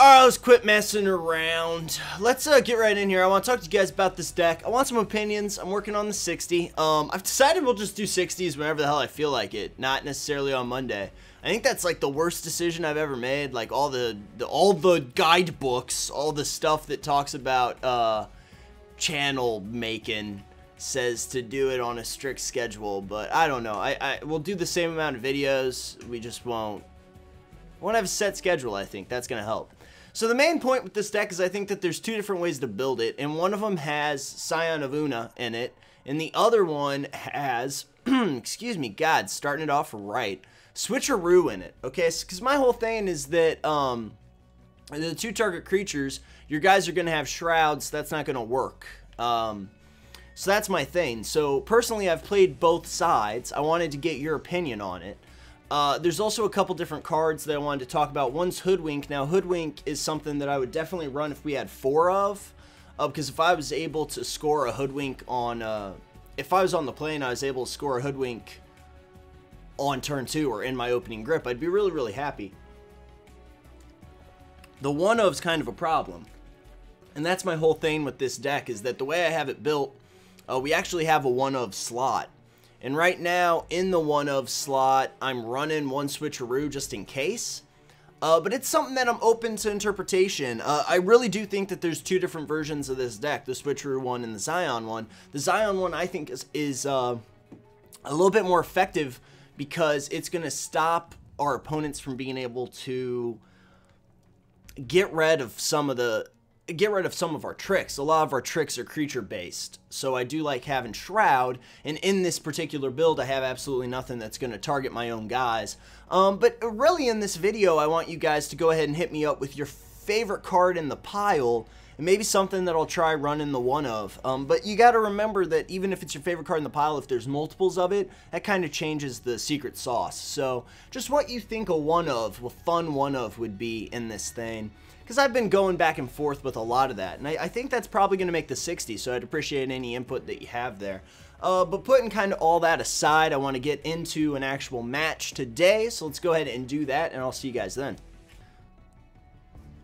Alright, let's quit messing around. Let's get right in here. I want to talk to you guys about this deck. I want some opinions. I'm working on the 60. I've decided we'll just do 60s whenever the hell I feel like it, not necessarily on Monday. I think that's like the worst decision I've ever made. Like all the guidebooks, all the stuff that talks about channel making says to do it on a strict schedule, but I don't know. We'll do the same amount of videos. We just won't have a set schedule. I think that's gonna help. So the main point with this deck is I think that there's two different ways to build it, and one of them has Scion of Una in it, and the other one has, excuse me, God, starting it off right, Switcheroo in it, okay? Because my whole thing is that the two target creatures, your guys are going to have Shrouds, that's not going to work. So that's my thing. So personally, I've played both sides. I wanted to get your opinion on it. There's also a couple different cards that I wanted to talk about. One's Hoodwink. Now, Hoodwink is something that I would definitely run if we had 4 of. Because if I was able to score a Hoodwink on... if I was on the play and I was able to score a Hoodwink on turn 2 or in my opening grip, I'd be really, really happy. The one-of's kind of a problem. And that's my whole thing with this deck, is that the way I have it built, we actually have a one-of slot. And right now, in the one-of slot, I'm running one Switcheroo just in case. But it's something that I'm open to interpretation. I really do think that there's two different versions of this deck, the Switcheroo one and the Zion one. The Zion one, I think, is a little bit more effective because it's going to stop our opponents from being able to get rid of some of our tricks. A lot of our tricks are creature based, so I do like having Shroud, and in this particular build I have absolutely nothing that's going to target my own guys. But really in this video I want you guys to go ahead and hit me up with your favorite card in the pile, and maybe something that I'll try running the one of. But you got to remember that even if it's your favorite card in the pile, if there's multiples of it, that kind of changes the secret sauce. So just what you think a fun one of would be in this thing. Because I've been going back and forth with a lot of that, and I think that's probably going to make the 60, so I'd appreciate any input that you have there. But putting kind of all that aside, I want to get into an actual match today, so let's go ahead and do that, and I'll see you guys then.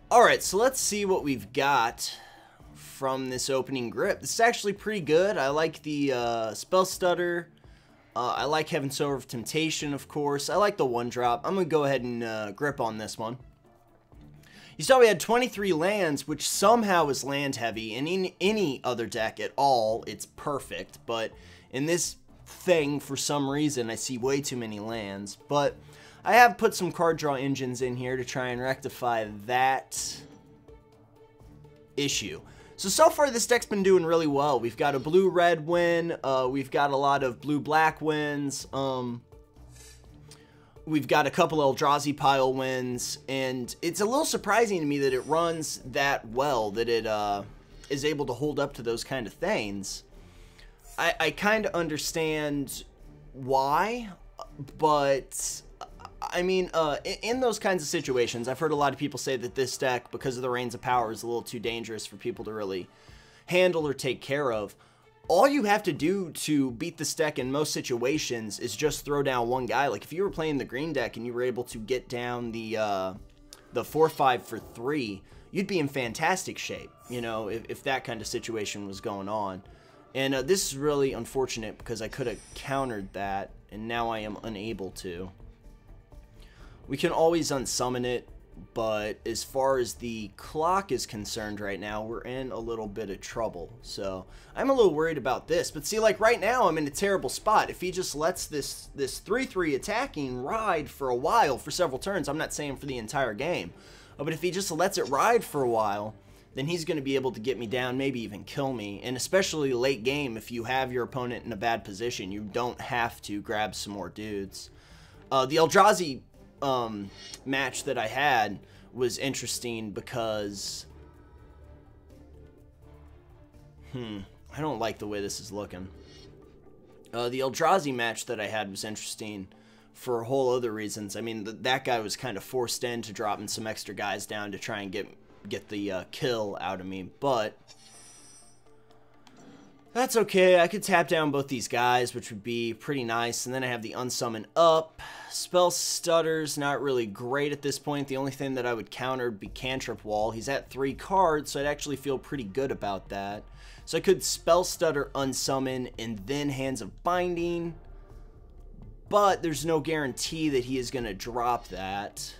Alright, so let's see what we've got from this opening grip. This is actually pretty good. I like the Spell Stutter. I like Heaven's Sword of Temptation, of course. I like the 1-drop. I'm going to go ahead and grip on this one. You saw we had 23 lands, which somehow is land heavy, and in any other deck at all, it's perfect. But in this thing, for some reason, I see way too many lands. But I have put some card draw engines in here to try and rectify that issue. So far this deck's been doing really well. We've got a blue-red win, we've got a lot of blue-black wins, we've got a couple Eldrazi pile wins, and it's a little surprising to me that it runs that well, that it is able to hold up to those kind of things. I kind of understand why, but I mean, in those kinds of situations, I've heard a lot of people say that this deck, because of the Reigns of Power, is a little too dangerous for people to really handle or take care of. All you have to do to beat this deck in most situations is just throw down one guy. Like if you were playing the green deck and you were able to get down the 4/5 for 3, you'd be in fantastic shape, you know, if that kind of situation was going on. And this is really unfortunate because I could have countered that, and now I am unable to. We can always unsummon it, but as far as the clock is concerned right now, we're in a little bit of trouble. So I'm a little worried about this. But see, like right now, I'm in a terrible spot. If he just lets this 3/3 attacking ride for a while, for several turns, I'm not saying for the entire game, but if he just lets it ride for a while, then he's going to be able to get me down, maybe even kill me. And especially late game, if you have your opponent in a bad position, you don't have to grab some more dudes. The Eldrazi match that I had was interesting because I don't like the way this is looking. The Eldrazi match that I had was interesting for whole other reasons. I mean, that guy was kind of forced into dropping some extra guys down to try and get the kill out of me, but That's okay. I could tap down both these guys, which would be pretty nice. And then I have the unsummon up. Spell Stutter's not really great at this point. The only thing that I would counter would be Cantrip Wall. He's at 3 cards, so I'd actually feel pretty good about that. So I could Spell Stutter, unsummon, and then Hands of Binding. But there's no guarantee that he is going to drop that.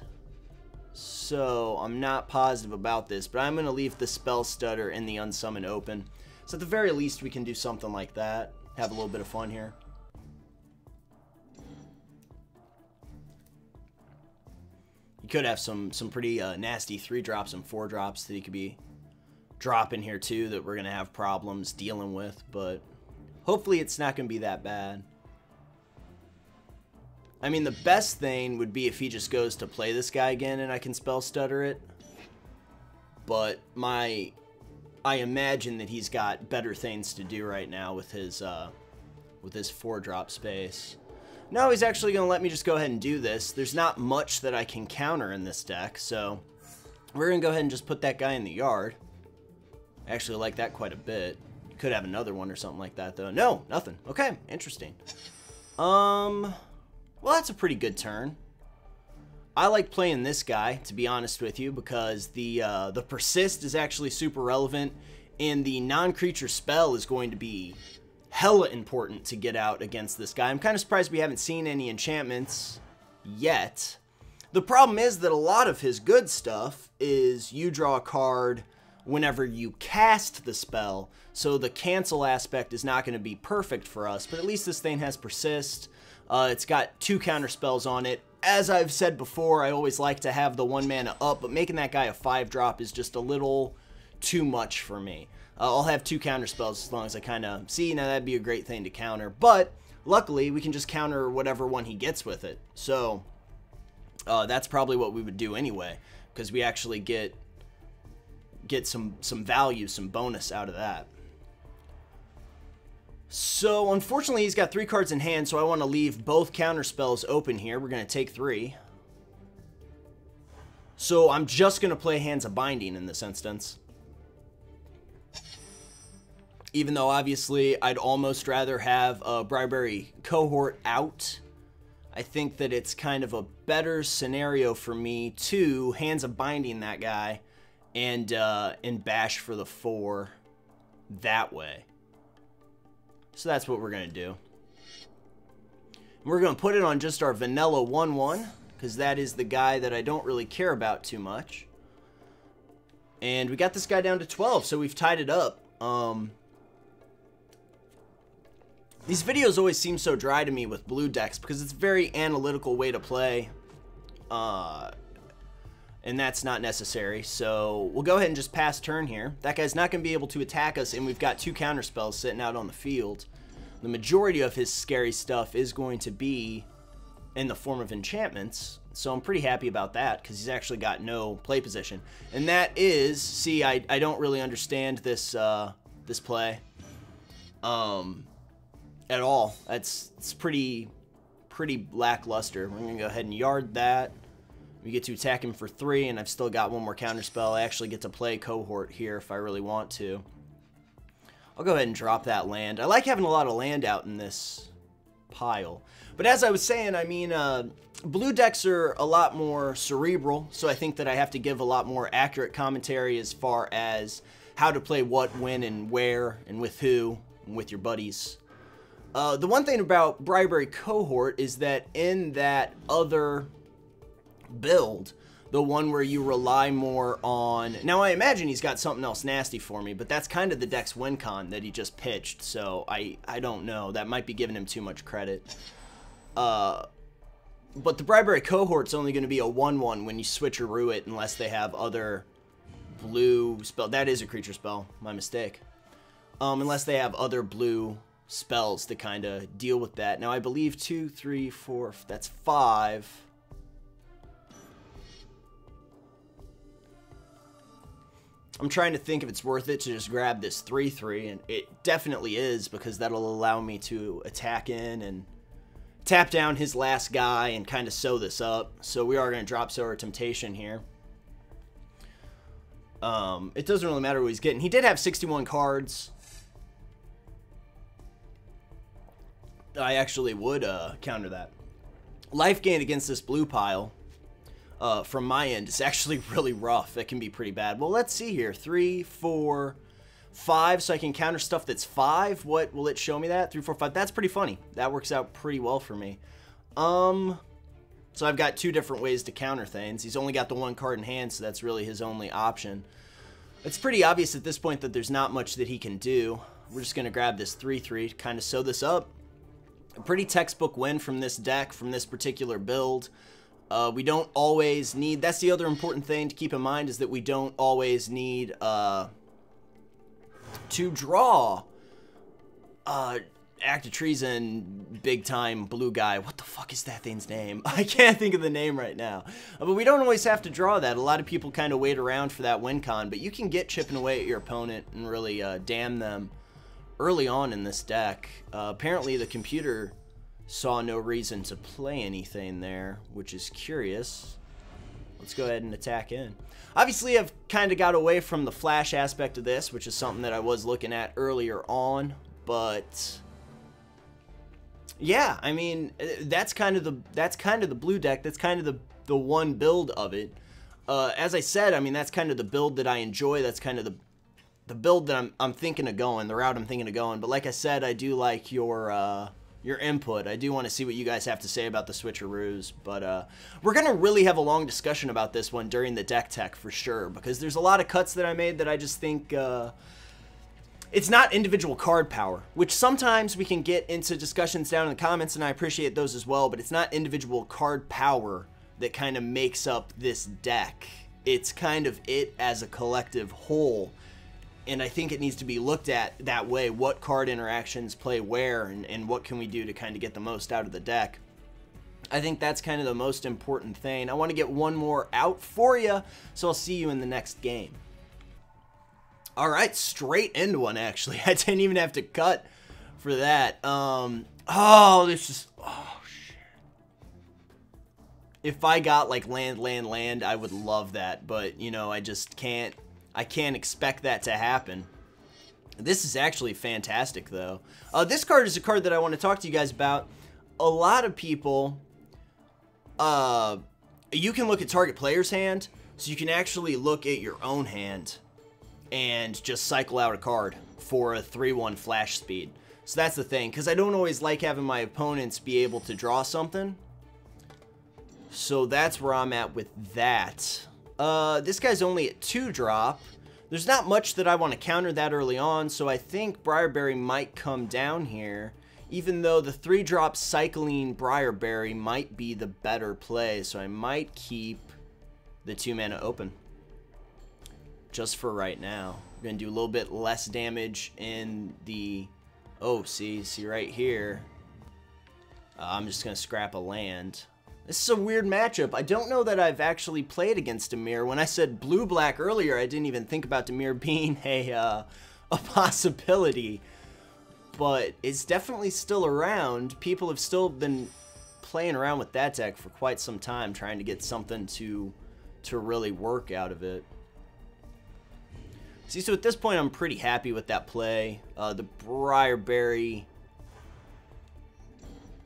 So I'm not positive about this, but I'm going to leave the Spell Stutter and the unsummon open. So at the very least, we can do something like that. Have a little bit of fun here. You could have some pretty nasty 3-drops and 4-drops that he could be dropping here too that we're going to have problems dealing with. But hopefully it's not going to be that bad. I mean, the best thing would be if he just goes to play this guy again and I can Spell Stutter it. But I imagine that he's got better things to do right now with his 4-drop space. No, he's actually going to let me just go ahead and do this. There's not much that I can counter in this deck, so we're going to go ahead and just put that guy in the yard. I actually like that quite a bit. Could have another one or something like that, though. No, nothing. Okay, interesting. Well, that's a pretty good turn. I like playing this guy, to be honest with you, because the persist is actually super relevant, and the non-creature spell is going to be hella important to get out against this guy. I'm kind of surprised we haven't seen any enchantments yet. The problem is that a lot of his good stuff is you draw a card whenever you cast the spell, so the cancel aspect is not going to be perfect for us, but at least this thing has persist. It's got 2 counter spells on it. As I've said before, I always like to have the 1 mana up, but making that guy a 5-drop is just a little too much for me. I'll have 2 counter spells as long as I kind of see. Now that'd be a great thing to counter, but luckily we can just counter whatever one he gets with it. So that's probably what we would do anyway, because we actually get some value, some bonus out of that. So unfortunately he's got 3 cards in hand, so I want to leave both counter spells open here. We're going to take 3. So I'm just going to play Hands of Binding in this instance. Even though obviously I'd almost rather have a Bribery Cohort out. I think that it's kind of a better scenario for me to Hands of Binding that guy and bash for the 4 that way. So that's what we're going to do. We're going to put it on just our vanilla 1/1, because that is the guy that I don't really care about too much. And we got this guy down to 12, so we've tied it up. These videos always seem so dry to me with blue decks, because it's a very analytical way to play. And that's not necessary, so we'll go ahead and just pass turn here. That guy's not going to be able to attack us, and we've got 2 counter spells sitting out on the field. The majority of his scary stuff is going to be in the form of enchantments, so I'm pretty happy about that, because he's actually got no play position. And that is, see, I don't really understand this this play at all. It's pretty lackluster. We're going to go ahead and yard that. We get to attack him for 3, and I've still got 1 more counterspell. I actually get to play Cohort here if I really want to. I'll go ahead and drop that land. I like having a lot of land out in this pile. But as I was saying, I mean, blue decks are a lot more cerebral, so I think that I have to give a lot more accurate commentary as far as how to play what, when, and where, and with who, and with your buddies. The one thing about Bribery Cohort is that in that other build, the one where you rely more on, now I imagine he's got something else nasty for me, but that's kind of the deck's win con that he just pitched, so I don't know, that might be giving him too much credit. But the Bribery Cohort's only going to be a 1/1 when you switcheroo it, unless they have other blue spell. That is a creature spell, my mistake. Unless they have other blue spells to kind of deal with that. Now I believe 2, 3, 4, that's 5. I'm trying to think if it's worth it to just grab this 3/3, and it definitely is, because that'll allow me to attack in and tap down his last guy and kind of sew this up. So we are going to drop Sower Temptation here. It doesn't really matter what he's getting. He did have 61 cards. I actually would counter that. Life gain against this blue pile, from my end, is actually really rough. It can be pretty bad. Well, let's see here. 3, 4, 5, so I can counter stuff that's 5. What will it show me that? 3, 4, 5. That's pretty funny. That works out pretty well for me. So I've got 2 different ways to counter things. He's only got the 1 card in hand, so that's really his only option. It's pretty obvious at this point that there's not much that he can do. We're just going to grab this 3/3 to kind of sew this up. A pretty textbook win from this deck, from this particular build. We don't always need... That's the other important thing to keep in mind, is that we don't always need to draw Act of Treason, big time blue guy. What the fuck is that thing's name? I can't think of the name right now. But we don't always have to draw that. A lot of people kind of wait around for that win con, but you can get chipping away at your opponent and really damn them early on in this deck. Apparently the computer saw no reason to play anything there, which is curious. Let's go ahead and attack in. Obviously, I've kind of got away from the flash aspect of this, which is something that I was looking at earlier on, but yeah, I mean, that's kind of the blue deck. That's kind of the one build of it. As I said, I mean, that's kind of the build that I enjoy. That's kind of the build that I'm thinking of going, the route I'm thinking of going. But like I said, I do like your input. I do want to see what you guys have to say about the switcheroos. But we're going to really have a long discussion about this one during the deck tech for sure, because there's a lot of cuts that I made that I just think it's not individual card power, which sometimes we can get into discussions down in the comments, and I appreciate those as well, but it's not individual card power that kind of makes up this deck. It's kind of it as a collective whole, and I think it needs to be looked at that way. What card interactions play where, and what can we do to kind of get the most out of the deck? I think that's kind of the most important thing. I want to get one more out for you, so I'll see you in the next game. All right, straight into one, actually. I didn't even have to cut for that. Oh, this is... Oh, shit. If I got, like, land, I would love that. But, you know, I just can't... I can't expect that to happen. This is actually fantastic, though. This card is a card that I want to talk to you guys about. A lot of people... you can look at target player's hand, so you can actually look at your own hand and just cycle out a card for a 3/1 flash speed. So that's the thing, because I don't always like having my opponents be able to draw something. So that's where I'm at with that. This guy's only at 2-drop. There's not much that I want to counter that early on, so I think Briarberry might come down here, even though the 3-drop cycling Briarberry might be the better play, so I might keep the 2-mana open. Just for right now. We're going to do a little bit less damage in the... Oh, see right here. I'm just going to scrap a land. This is a weird matchup. I don't know that I've actually played against Dimir. When I said blue-black earlier, I didn't even think about Dimir being a possibility. But it's definitely still around. People have still been playing around with that deck for quite some time, trying to get something to really work out of it. See, so at this point, I'm pretty happy with that play. The Briarberry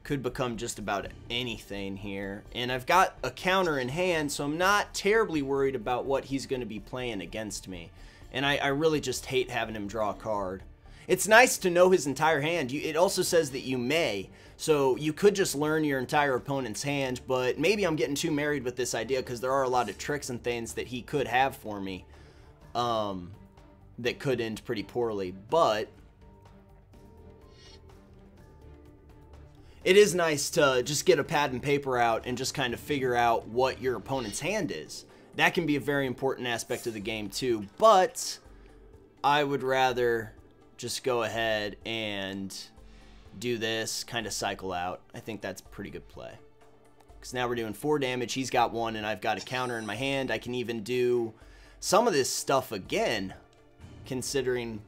could become just about anything here. And I've got a counter in hand, so I'm not terribly worried about what he's going to be playing against me. And I really just hate having him draw a card. It's nice to know his entire hand. It also says that you may. So you could just learn your entire opponent's hand, but maybe I'm getting too married with this idea because there are a lot of tricks and things that he could have for me. That could end pretty poorly, but it is nice to just get a pad and paper out and just kind of figure out what your opponent's hand is. That can be a very important aspect of the game too, but I would rather just go ahead and do this, kind of cycle out. I think that's a pretty good play. Because now we're doing 4 damage, he's got 1, and I've got a counter in my hand. I can even do some of this stuff again, considering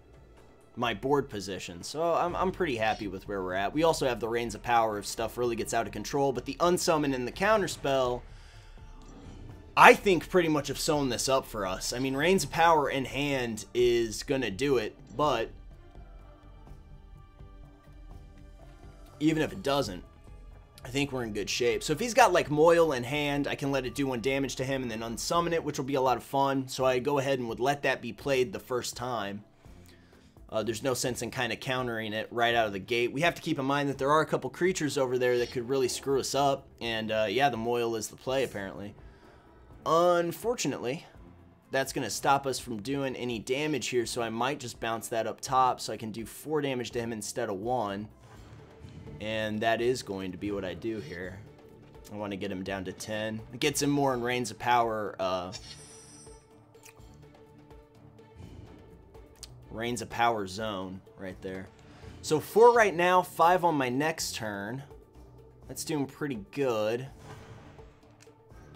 my board position. So I'm pretty happy with where we're at. We also have the Reigns of Power if stuff really gets out of control, but the Unsummon and the Counterspell, I think, pretty much have sewn this up for us. I mean, Reigns of Power in hand is going to do it, but even if it doesn't, I think we're in good shape. So if he's got like Moil in hand, I can let it do 1 damage to him and then unsummon it, which will be a lot of fun. So I go ahead and would let that be played the first time. There's no sense in kind of countering it right out of the gate. We have to keep in mind that there are a couple creatures over there that could really screw us up. And yeah, the Moil is the play apparently. Unfortunately, that's going to stop us from doing any damage here. So I might just bounce that up top so I can do 4 damage to him instead of 1. And that is going to be what I do here. I want to get him down to 10. It gets him more in Reigns of Power. Reigns of Power zone right there. So 4 right now, 5 on my next turn. That's doing pretty good.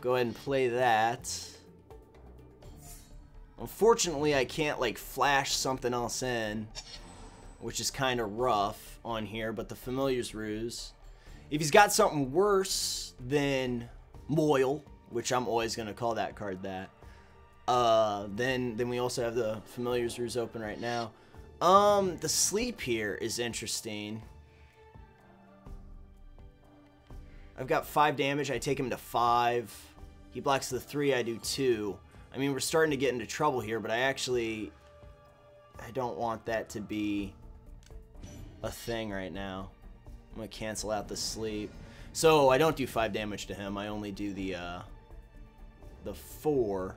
Go ahead and play that. Unfortunately, I can't like flash something else in, which is kind of rough on here, but the Familiar's Ruse. If he's got something worse than Moil, which I'm always going to call that card that, then we also have the Familiar's Ruse open right now. The sleep here is interesting. I've got 5 damage. I take him to 5. He blocks the 3. I do 2. I mean, we're starting to get into trouble here, but I don't want that to be a thing right now. I'm going to cancel out the sleep. So I don't do 5 damage to him. I only do the 4.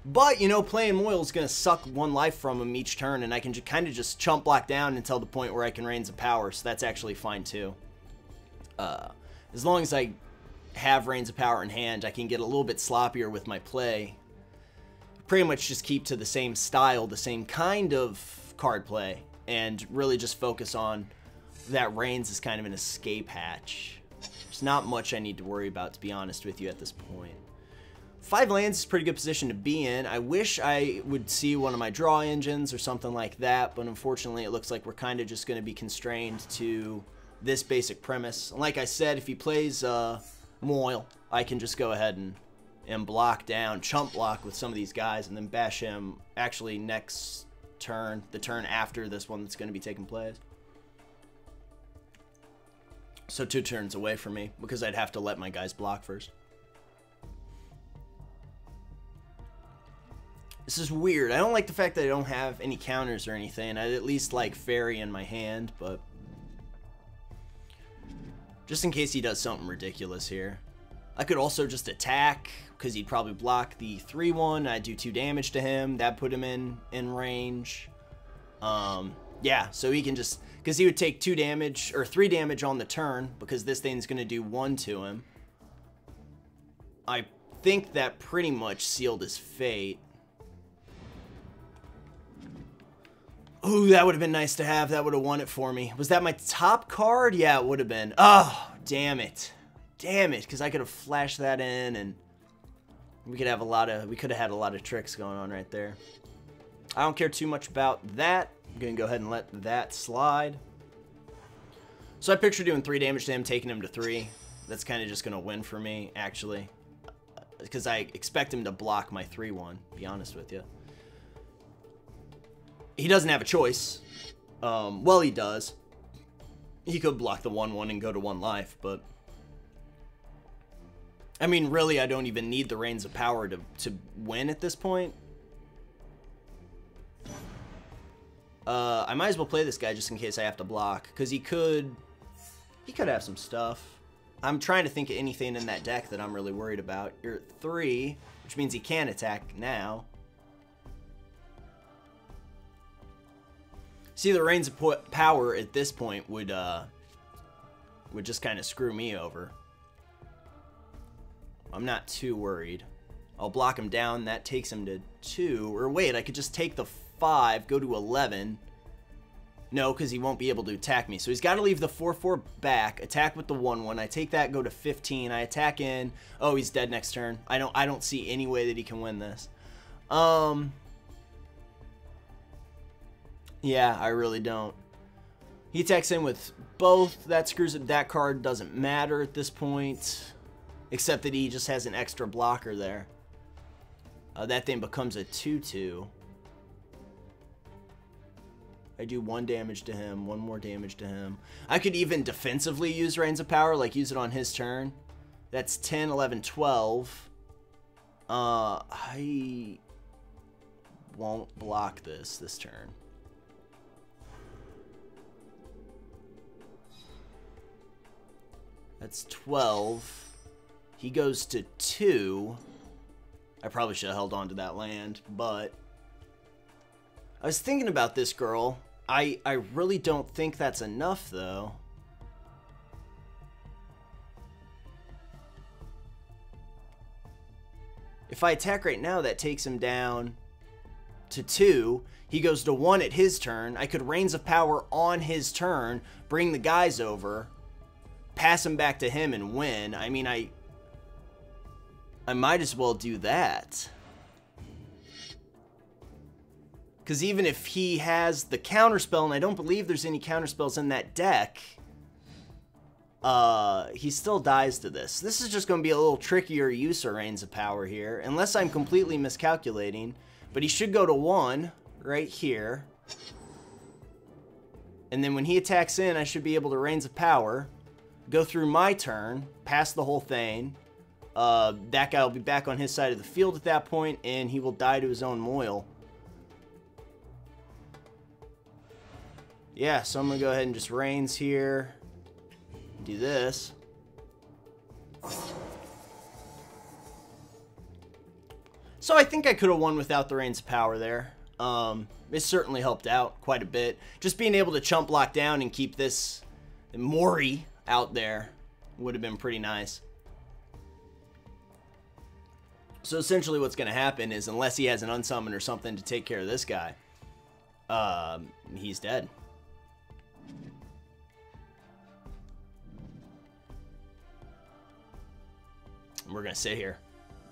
But, you know, playing Moil is going to suck 1 life from him each turn, and I can kind of just chump block down until the point where I can Reigns of Power, so that's actually fine too. As long as I have Reigns of Power in hand, I can get a little bit sloppier with my play. Pretty much just keep to the same style, the same kind of card play, and really just focus on that Reigns is kind of an escape hatch. There's not much I need to worry about, to be honest with you, at this point. 5 lands is a pretty good position to be in. I wish I would see one of my draw engines or something like that, but unfortunately it looks like we're kind of just going to be constrained to this basic premise. And like I said, if he plays Moil, I can just go ahead and block down, chump block with some of these guys, and then bash him actually next turn, the turn after this one that's going to be taking place. So 2 turns away from me, because I'd have to let my guys block first. This is weird. I don't like the fact that I don't have any counters or anything. I'd at least like Fairy in my hand, but just in case he does something ridiculous here. I could also just attack, because he'd probably block the 3-1. I'd do 2 damage to him. That put him in range. Yeah, so he can just, because he would take 2 damage, or 3 damage on the turn, because this thing's going to do 1 to him. I think that pretty much sealed his fate. Ooh, that would have been nice to have. That would have won it for me. Was that my top card? Yeah, it would have been. Oh, damn it. Damn it, because I could have flashed that in, and we could have had a lot of tricks going on right there. I don't care too much about that. I'm going to go ahead and let that slide. So I picture doing 3 damage to him, taking him to 3. That's kind of just going to win for me, actually, because I expect him to block my 3-1, to be honest with you. He doesn't have a choice. Well, he does. He could block the 1-1 and go to 1 life, but I mean, really, I don't even need the Reigns of Power to win at this point. I might as well play this guy just in case I have to block, because he could have some stuff. I'm trying to think of anything in that deck that I'm really worried about. You're at 3, which means he can attack now. See, the Reigns of Power at this point would just kind of screw me over. I'm not too worried. I'll block him down. That takes him to 2. Or wait, I could just take the 5, go to 11. No, because he won't be able to attack me. So he's got to leave the 4-4 back, attack with the 1-1. I take that, go to 15. I attack in. Oh, he's dead next turn. I don't see any way that he can win this. Yeah, I really don't. He attacks in with both. That screws it. That card doesn't matter at this point, except that he just has an extra blocker there. That thing becomes a 2-2. I do 1 damage to him, 1 more damage to him. I could even defensively use Reigns of Power, like use it on his turn. That's 10, 11, 12. I won't block this turn. That's 12. He goes to 2. I probably should have held on to that land, but I was thinking about this girl. I really don't think that's enough, though. If I attack right now, that takes him down to 2. He goes to 1 at his turn. I could Reigns of Power on his turn, bring the guys over, pass him back to him, and win. I mean, I might as well do that. Because even if he has the counterspell, and I don't believe there's any counterspells in that deck, he still dies to this. This is just going to be a little trickier use of Reigns of Power here, unless I'm completely miscalculating. But he should go to 1 right here. And then when he attacks in, I should be able to Reigns of Power, go through my turn, pass the whole thing. That guy will be back on his side of the field at that point, and he will die to his own Moil. Yeah, so I'm going to go ahead and just Reigns here. Do this. So I think I could have won without the Reigns of Power there. It certainly helped out quite a bit. Just being able to chump block down and keep this Mori out there would have been pretty nice. So essentially what's going to happen is, unless he has an unsummon or something to take care of this guy, he's dead. We're going to sit here,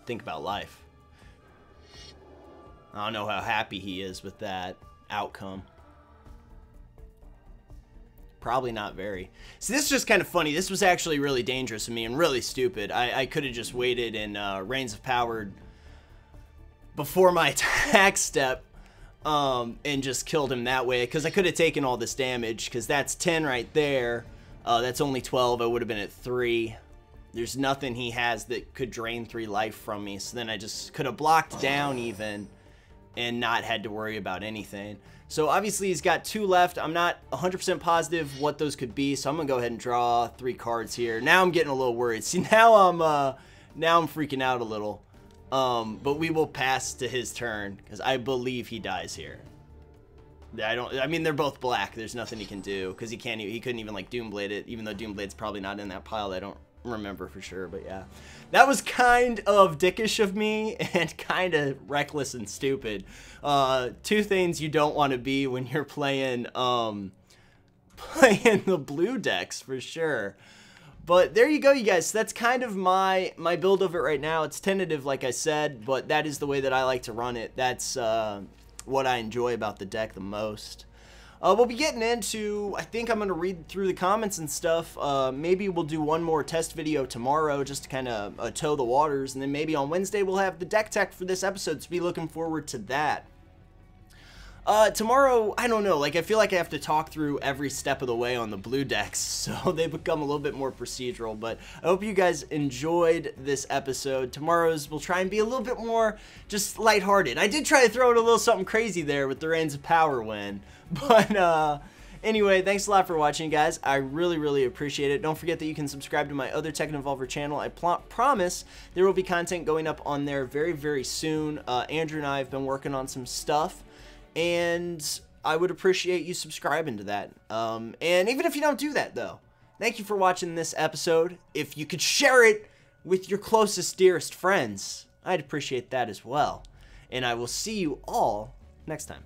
think about life. I don't know how happy he is with that outcome. Probably not very. See, this is just kind of funny. This was actually really dangerous of me and really stupid. I could have just waited and Reigns of Power before my attack step and just killed him that way, because I could have taken all this damage, because that's 10 right there. That's only 12. I would have been at 3. There's nothing he has that could drain 3 life from me, so then I just could have blocked down even and not had to worry about anything. So obviously he's got 2 left. I'm not 100% positive what those could be, so I'm gonna go ahead and draw 3 cards here. Now I'm getting a little worried. See, now I'm freaking out a little. But we will pass to his turn, because I believe he dies here. I mean, they're both black. There's nothing he can do, because he couldn't even like Doomblade it, even though Doomblade's probably not in that pile. I don't remember for sure, but yeah, that was kind of dickish of me and kind of reckless and stupid. 2 things you don't want to be when you're playing the blue decks, for sure. But there you go, you guys. That's kind of my build of it right now. It's tentative, like I said, but that is the way that I like to run it. That's what I enjoy about the deck the most. We'll be getting into, I think I'm going to read through the comments and stuff. Maybe we'll do one more test video tomorrow just to kind of tow the waters. And then maybe on Wednesday we'll have the deck tech for this episode, so be looking forward to that. Tomorrow, I don't know, like, I feel like I have to talk through every step of the way on the blue decks, so they become a little bit more procedural, but I hope you guys enjoyed this episode. Tomorrow's, we'll try and be a little bit more just lighthearted. I did try to throw in a little something crazy there with the Reigns of Power win, but, anyway, thanks a lot for watching, guys. I really, really appreciate it. Don't forget that you can subscribe to my other Tech and Evolver channel. I promise there will be content going up on there very, very soon. Andrew and I have been working on some stuff, and I would appreciate you subscribing to that. And even if you don't do that, though, thank you for watching this episode. If you could share it with your closest, dearest friends, I'd appreciate that as well. And I will see you all next time.